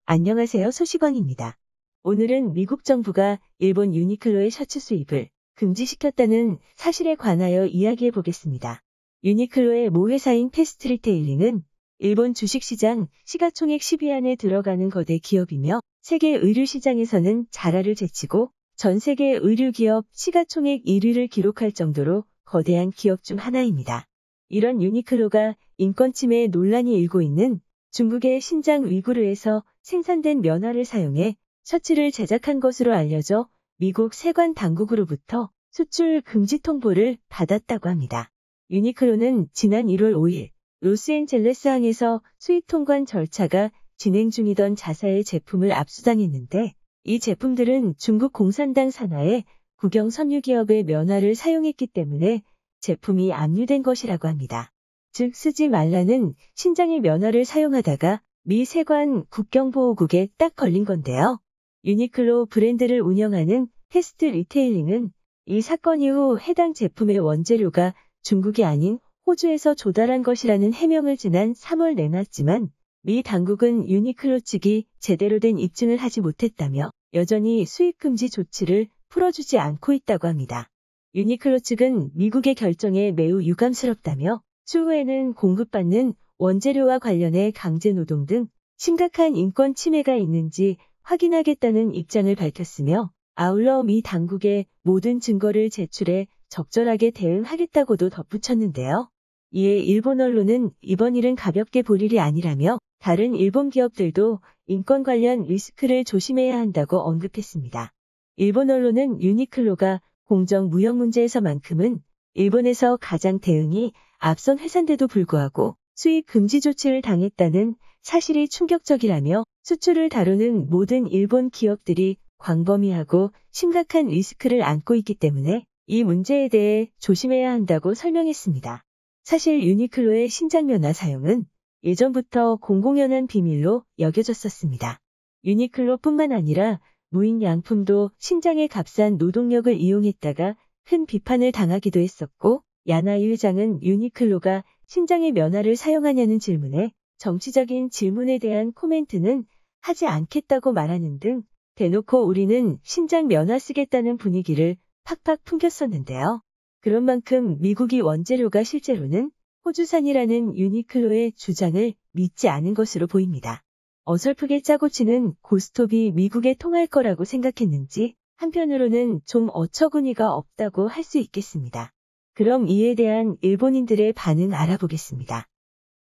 안녕하세요. 소식원입니다. 오늘은 미국 정부가 일본 유니클로의 셔츠 수입을 금지시켰다는 사실에 관하여 이야기해 보겠습니다. 유니클로의 모 회사인 패스트리테일링은 일본 주식시장 시가총액 10위 안에 들어가는 거대 기업이며 세계 의류 시장에서는 자라를 제치고 전 세계 의류 기업 시가총액 1위를 기록할 정도로 거대한 기업 중 하나입니다. 이런 유니클로가 인권 침해 논란이 일고 있는 중국의 신장 위구르에서 생산된 면화를 사용해 셔츠를 제작한 것으로 알려져 미국 세관 당국으로부터 수출 금지 통보를 받았다고 합니다. 유니클로는 지난 1월 5일 로스앤젤레스항에서 수입 통관 절차가 진행 중이던 자사의 제품을 압수당했는데 이 제품들은 중국 공산당 산하의 국영 섬유기업의 면화를 사용했기 때문에 제품이 압류된 것이라고 합니다. 즉 쓰지 말라는 신장의 면화를 사용하다가 미 세관 국경보호국에 딱 걸린 건데요. 유니클로 브랜드를 운영하는 패스트 리테일링은 이 사건 이후 해당 제품의 원재료가 중국이 아닌 호주에서 조달한 것이라는 해명을 지난 3월 내놨지만 미 당국은 유니클로 측이 제대로 된 입증을 하지 못했다며 여전히 수입 금지 조치를 풀어주지 않고 있다고 합니다. 유니클로 측은 미국의 결정에 매우 유감스럽다며 추후에는 공급받는 원재료와 관련해 강제노동 등 심각한 인권 침해가 있는지 확인하겠다는 입장을 밝혔으며 아울러 미 당국에 모든 증거를 제출해 적절하게 대응하겠다고도 덧붙였는데요. 이에 일본 언론은 이번 일은 가볍게 볼 일이 아니라며 다른 일본 기업들도 인권 관련 리스크를 조심해야 한다고 언급했습니다. 일본 언론은 유니클로가 공정 무역 문제에서만큼은 일본에서 가장 대응이 앞선 회사인데도 불구하고 수입 금지 조치를 당했다는 사실이 충격적이라며 수출을 다루는 모든 일본 기업들이 광범위하고 심각한 리스크를 안고 있기 때문에 이 문제에 대해 조심해야 한다고 설명했습니다. 사실 유니클로의 신장면화 사용은 예전부터 공공연한 비밀로 여겨졌었습니다. 유니클로뿐만 아니라 무인양품도 신장의 값싼 노동력을 이용했다가 큰 비판을 당하기도 했었고 야나이 회장은 유니클로가 신장의 면화를 사용하냐는 질문에 정치적인 질문에 대한 코멘트는 하지 않겠다고 말하는 등 대놓고 우리는 신장 면화 쓰겠다는 분위기를 팍팍 풍겼었는데요. 그런 만큼 미국이 원재료가 실제로는 호주산이라는 유니클로의 주장을 믿지 않은 것으로 보입니다. 어설프게 짜고 치는 고스톱이 미국에 통할 거라고 생각했는지 한편으로는 좀 어처구니가 없다고 할 수 있겠습니다. 그럼 이에 대한 일본인들의 반응 알아보겠습니다.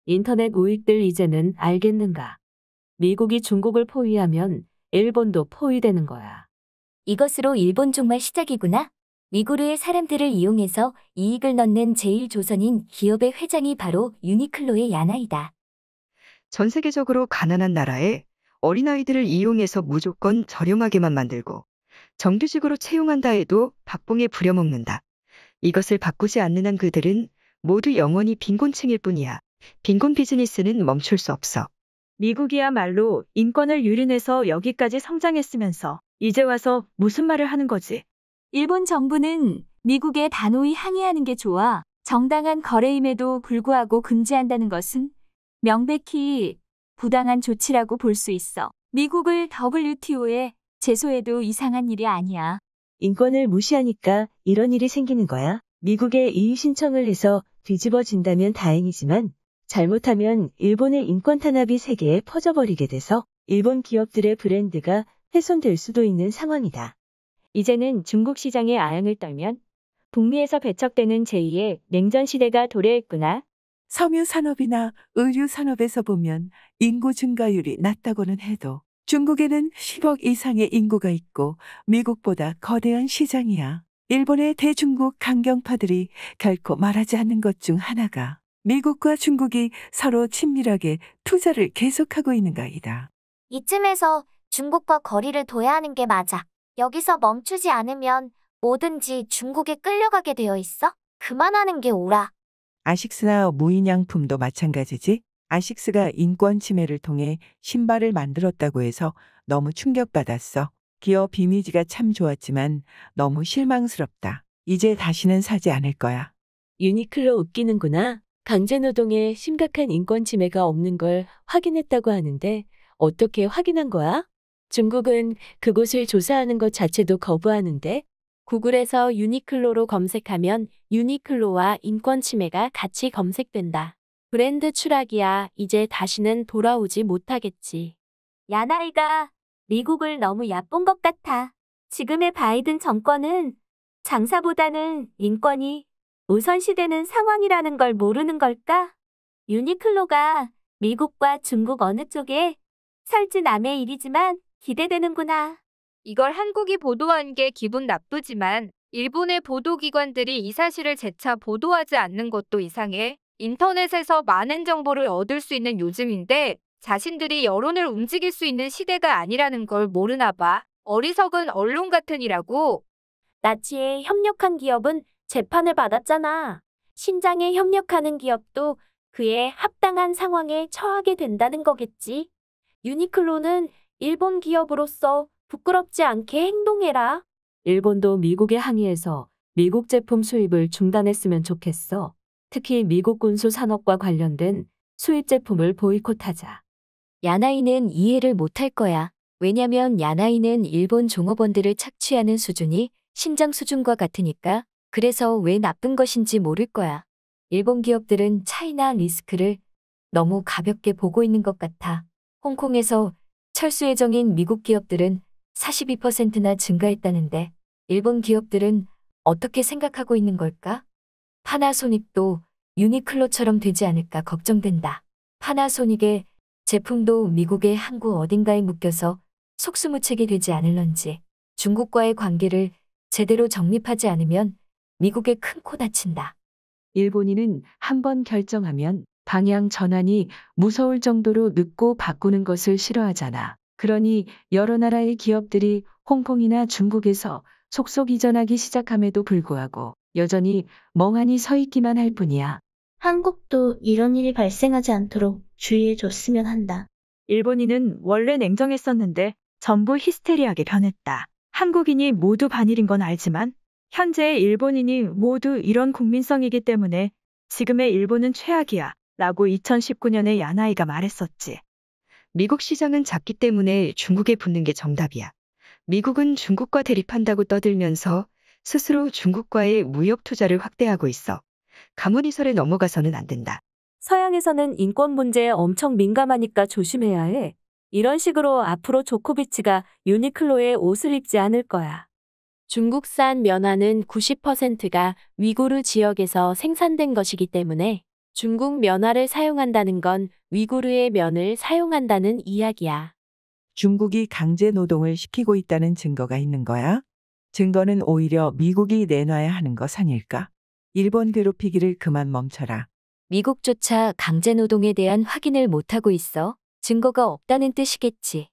인터넷 우익들 이제는 알겠는가? 미국이 중국을 포위하면 일본도 포위되는 거야. 이것으로 일본 종말 시작이구나. 위구르의 사람들을 이용해서 이익을 넣는 제1조선인 기업의 회장이 바로 유니클로의 야나이다. 전 세계적으로 가난한 나라에 어린아이들을 이용해서 무조건 저렴하게만 만들고 정규직으로 채용한다 해도 박봉에 부려먹는다. 이것을 바꾸지 않는 한 그들은 모두 영원히 빈곤층일 뿐이야. 빈곤 비즈니스는 멈출 수 없어. 미국이야말로 인권을 유린해서 여기까지 성장했으면서 이제 와서 무슨 말을 하는 거지? 일본 정부는 미국에 단호히 항의하는 게 좋아. 정당한 거래임에도 불구하고 금지한다는 것은 명백히 부당한 조치라고 볼 수 있어. 미국을 WTO에 제소해도 이상한 일이 아니야. 인권을 무시하니까 이런 일이 생기는 거야. 미국에 이의 신청을 해서 뒤집어진다면 다행이지만 잘못하면 일본의 인권 탄압이 세계에 퍼져버리게 돼서 일본 기업들의 브랜드가 훼손될 수도 있는 상황이다. 이제는 중국 시장에 아양을 떨면 북미에서 배척되는 제2의 냉전 시대가 도래했구나. 섬유 산업이나 의류 산업에서 보면 인구 증가율이 낮다고는 해도 중국에는 10억 이상의 인구가 있고 미국보다 거대한 시장이야. 일본의 대중국 강경파들이 결코 말하지 않는 것 중 하나가 미국과 중국이 서로 친밀하게 투자를 계속하고 있는 것이다. 이쯤에서 중국과 거리를 둬야 하는 게 맞아. 여기서 멈추지 않으면 뭐든지 중국에 끌려가게 되어 있어. 그만하는 게 옳아. 아식스나 무인양품도 마찬가지지. 아식스가 인권 침해를 통해 신발을 만들었다고 해서 너무 충격받았어. 기업 이미지가 참 좋았지만 너무 실망스럽다. 이제 다시는 사지 않을 거야. 유니클로 웃기는구나. 강제노동에 심각한 인권 침해가 없는 걸 확인했다고 하는데 어떻게 확인한 거야? 중국은 그곳을 조사하는 것 자체도 거부하는데? 구글에서 유니클로로 검색하면 유니클로와 인권 침해가 같이 검색된다. 브랜드 추락이야. 이제 다시는 돌아오지 못하겠지. 야나이가 미국을 너무 얕본 것 같아. 지금의 바이든 정권은 장사보다는 인권이 우선시되는 상황이라는 걸 모르는 걸까? 유니클로가 미국과 중국 어느 쪽에 설지 남의 일이지만 기대되는구나. 이걸 한국이 보도한 게 기분 나쁘지만 일본의 보도기관들이 이 사실을 재차 보도하지 않는 것도 이상해. 인터넷에서 많은 정보를 얻을 수 있는 요즘인데 자신들이 여론을 움직일 수 있는 시대가 아니라는 걸 모르나 봐. 어리석은 언론 같으니라고. 나치에 협력한 기업은 재판을 받았잖아. 신장에 협력하는 기업도 그에 합당한 상황에 처하게 된다는 거겠지. 유니클로는 일본 기업으로서 부끄럽지 않게 행동해라. 일본도 미국에 항의해서 미국 제품 수입을 중단했으면 좋겠어. 특히 미국 군수 산업과 관련된 수입 제품을 보이콧하자. 야나이는 이해를 못할 거야. 왜냐면 야나이는 일본 종업원들을 착취하는 수준이 신장 수준과 같으니까. 그래서 왜 나쁜 것인지 모를 거야. 일본 기업들은 차이나 리스크를 너무 가볍게 보고 있는 것 같아. 홍콩에서 철수 예정인 미국 기업들은 42%나 증가했다는데 일본 기업들은 어떻게 생각하고 있는 걸까? 파나소닉도 유니클로처럼 되지 않을까 걱정된다. 파나소닉의 제품도 미국의 항구 어딘가에 묶여서 속수무책이 되지 않을런지. 중국과의 관계를 제대로 정립하지 않으면 미국에 큰 코 다친다. 일본인은 한번 결정하면 방향 전환이 무서울 정도로 늦고 바꾸는 것을 싫어하잖아. 그러니 여러 나라의 기업들이 홍콩이나 중국에서 속속 이전하기 시작함에도 불구하고 여전히 멍하니 서 있기만 할 뿐이야. 한국도 이런 일이 발생하지 않도록 주의해줬으면 한다. 일본인은 원래 냉정했었는데 전부 히스테리하게 변했다. 한국인이 모두 반일인 건 알지만 현재의 일본인이 모두 이런 국민성이기 때문에 지금의 일본은 최악이야 라고 2019년에 야나이가 말했었지. 미국 시장은 작기 때문에 중국에 붙는 게 정답이야. 미국은 중국과 대립한다고 떠들면서 스스로 중국과의 무역 투자를 확대하고 있어. 가문이설에 넘어가서는 안 된다. 서양에서는 인권 문제에 엄청 민감하니까 조심해야 해. 이런 식으로 앞으로 조코비치가 유니클로의 옷을 입지 않을 거야. 중국산 면화는 90%가 위구르 지역에서 생산된 것이기 때문에 중국 면화를 사용한다는 건 위구르의 면을 사용한다는 이야기야. 중국이 강제 노동을 시키고 있다는 증거가 있는 거야? 증거는 오히려 미국이 내놔야 하는 것 아닐까? 일본 괴롭히기를 그만 멈춰라. 미국조차 강제노동에 대한 확인을 못하고 있어. 증거가 없다는 뜻이겠지.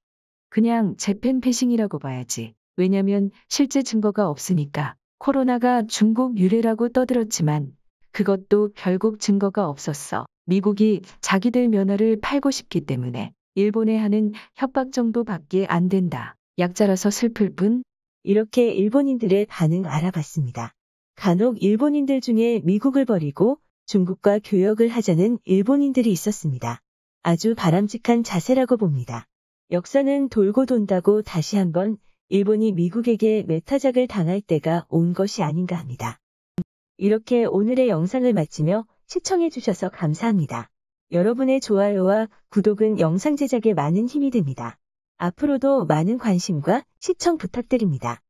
그냥 재팬 패싱이라고 봐야지. 왜냐면 실제 증거가 없으니까. 코로나가 중국 유래라고 떠들었지만 그것도 결국 증거가 없었어. 미국이 자기들 면허를 팔고 싶기 때문에 일본에 하는 협박 정도밖에 안 된다. 약자라서 슬플 뿐. 이렇게 일본인들의 반응 알아봤습니다. 간혹 일본인들 중에 미국을 버리고 중국과 교역을 하자는 일본인들이 있었습니다. 아주 바람직한 자세라고 봅니다. 역사는 돌고 돈다고 다시 한번 일본이 미국에게 매타작을 당할 때가 온 것이 아닌가 합니다. 이렇게 오늘의 영상을 마치며 시청해주셔서 감사합니다. 여러분의 좋아요와 구독은 영상 제작에 많은 힘이 됩니다. 앞으로도 많은 관심과 시청 부탁드립니다.